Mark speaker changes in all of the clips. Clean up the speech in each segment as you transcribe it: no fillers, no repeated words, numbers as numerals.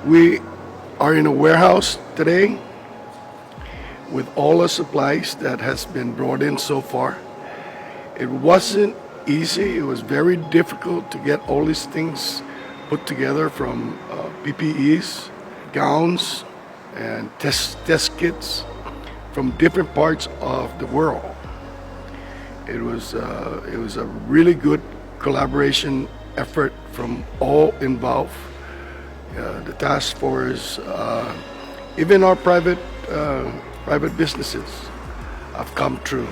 Speaker 1: We are in a warehouse today with all the supplies that has been brought in so far. It wasn't easy. It was very difficult to get all these things put together, from PPEs, gowns, and test kits from different parts of the world. It was a really good collaboration effort from all involved. The task force, even our private businesses have come through.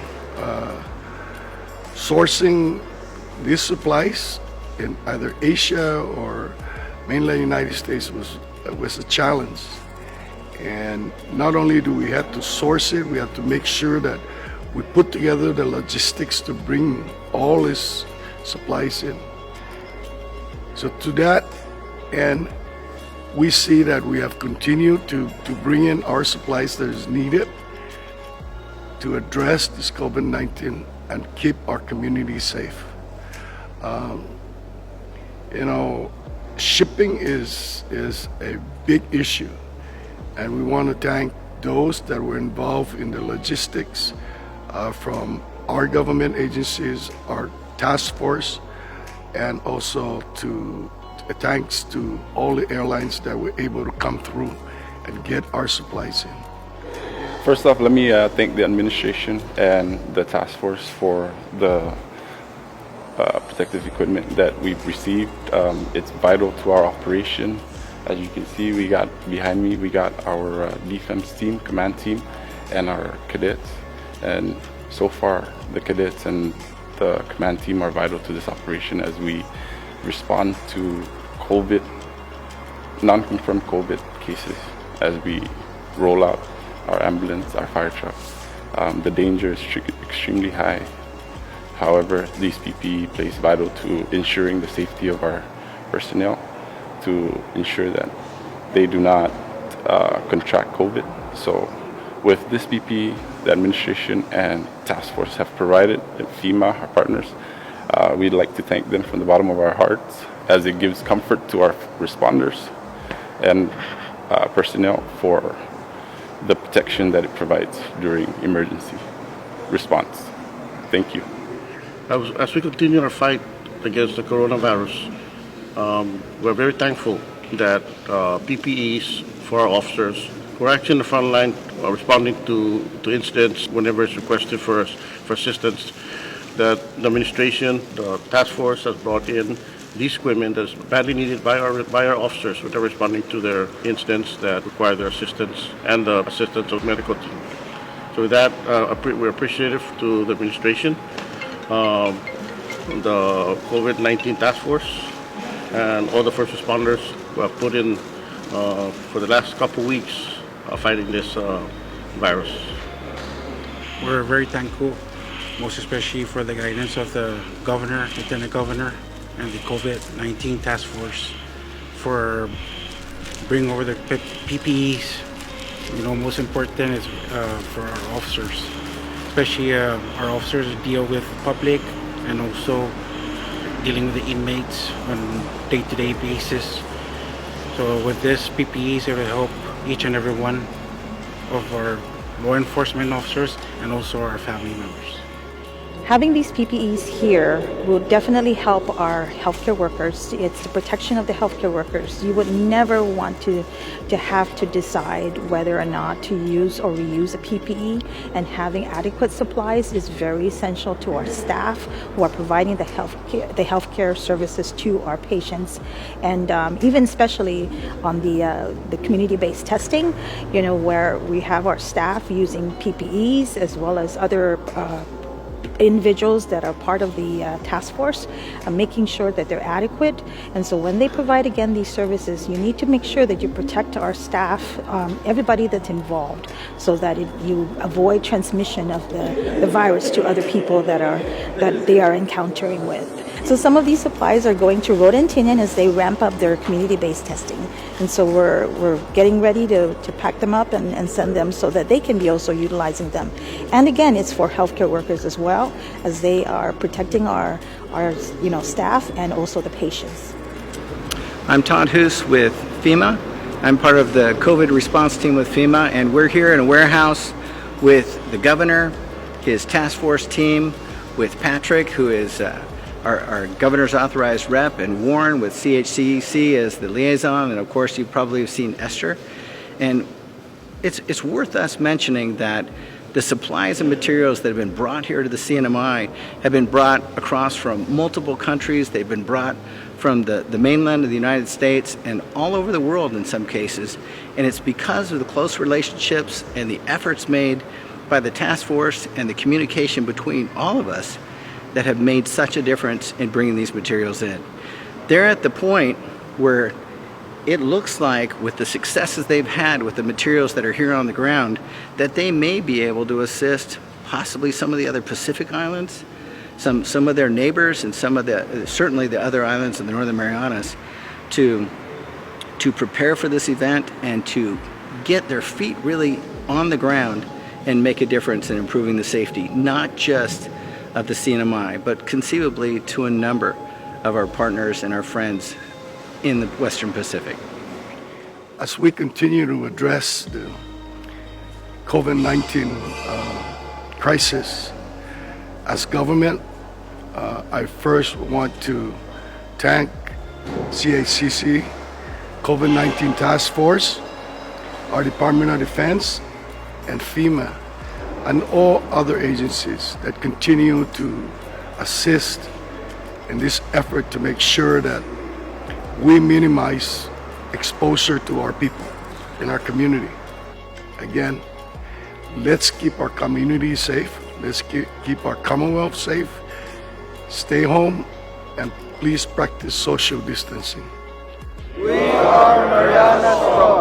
Speaker 1: Sourcing these supplies in either Asia or mainland United States was a challenge. And not only do we have to source it, we have to make sure that we put together the logistics to bring all these supplies in. So to that end, we see that we have continued to bring in our supplies that is needed to address this COVID-19 and keep our community safe. Shipping is a big issue, and we want to thank those that were involved in the logistics, from our government agencies, our task force, and also thanks to all the airlines that were able to come through and get our supplies in.
Speaker 2: First off, let me thank the administration and the task force for the protective equipment that we've received. It's vital to our operation. As you can see, behind me, we got our defense team, command team, and our cadets. And so far, the cadets and the command team are vital to this operation as we respond to COVID, non-confirmed COVID cases, as we roll out our ambulance, our fire truck. The danger is extremely high. However, these PPE plays vital to ensuring the safety of our personnel, to ensure that they do not contract COVID. So with this PPE, the administration and task force have provided, and FEMA, our partners, we'd like to thank them from the bottom of our hearts, as it gives comfort to our responders and personnel for the protection that it provides during emergency response. Thank you.
Speaker 3: As we continue our fight against the coronavirus, we're very thankful that PPEs for our officers who are actually in the front line, responding to incidents whenever it's requested for assistance, that the administration, the task force has brought in these equipment that is badly needed by our officers who are responding to their incidents that require their assistance and the assistance of medical team. So with that, we're appreciative to the administration, the COVID-19 task force, and all the first responders who have put in for the last couple weeks fighting this virus.
Speaker 4: We're very thankful, most especially for the guidance of the governor, lieutenant governor, and the COVID-19 task force for bringing over the PPEs. Most important is for our officers, especially our officers deal with the public and also dealing with the inmates on a day-to-day basis. So with this PPEs, it will help each and every one of our law enforcement officers and also our family members.
Speaker 5: Having these PPEs here will definitely help our healthcare workers. It's the protection of the healthcare workers. You would never want to have to decide whether or not to use or reuse a PPE, and having adequate supplies is very essential to our staff who are providing the healthcare services to our patients, and even especially on the community-based testing, where we have our staff using PPEs as well as other individuals that are part of the task force, making sure that they're adequate. And so when they provide again these services, you need to make sure that you protect our staff, everybody that's involved, so that you avoid transmission of the virus to other people that they are encountering with. So some of these supplies are going to Rhoda and Tinian as they ramp up their community-based testing. And so we're getting ready to pack them up and send them so that they can be also utilizing them. And again, it's for healthcare workers as well, as they are protecting our staff and also the patients.
Speaker 6: I'm Todd Hoos with FEMA, I'm part of the COVID response team with FEMA, and we're here in a warehouse with the governor, his task force team, with Patrick, who is our governor's authorized rep, and Warren with CHCEC as the liaison, and of course you probably have seen Esther. And it's worth us mentioning that the supplies and materials that have been brought here to the CNMI have been brought across from multiple countries. They've been brought from the mainland of the United States and all over the world in some cases. And it's because of the close relationships and the efforts made by the task force and the communication between all of us that have made such a difference in bringing these materials in. They're at the point where it looks like, with the successes they've had with the materials that are here on the ground, that they may be able to assist possibly some of the other Pacific islands, some of their neighbors, and some of the, certainly the other islands in the Northern Marianas, to prepare for this event and to get their feet really on the ground and make a difference in improving the safety, not just of the CNMI, but conceivably to a number of our partners and our friends in the Western Pacific.
Speaker 1: As we continue to address the COVID-19 crisis as government, I first want to thank CHCC, COVID-19 Task Force, our Department of Defense, and FEMA, and all other agencies that continue to assist in this effort to make sure that we minimize exposure to our people in our community. Again, let's keep our community safe. Let's keep our Commonwealth safe. Stay home, and please practice social distancing.
Speaker 7: We are Mariana Strong.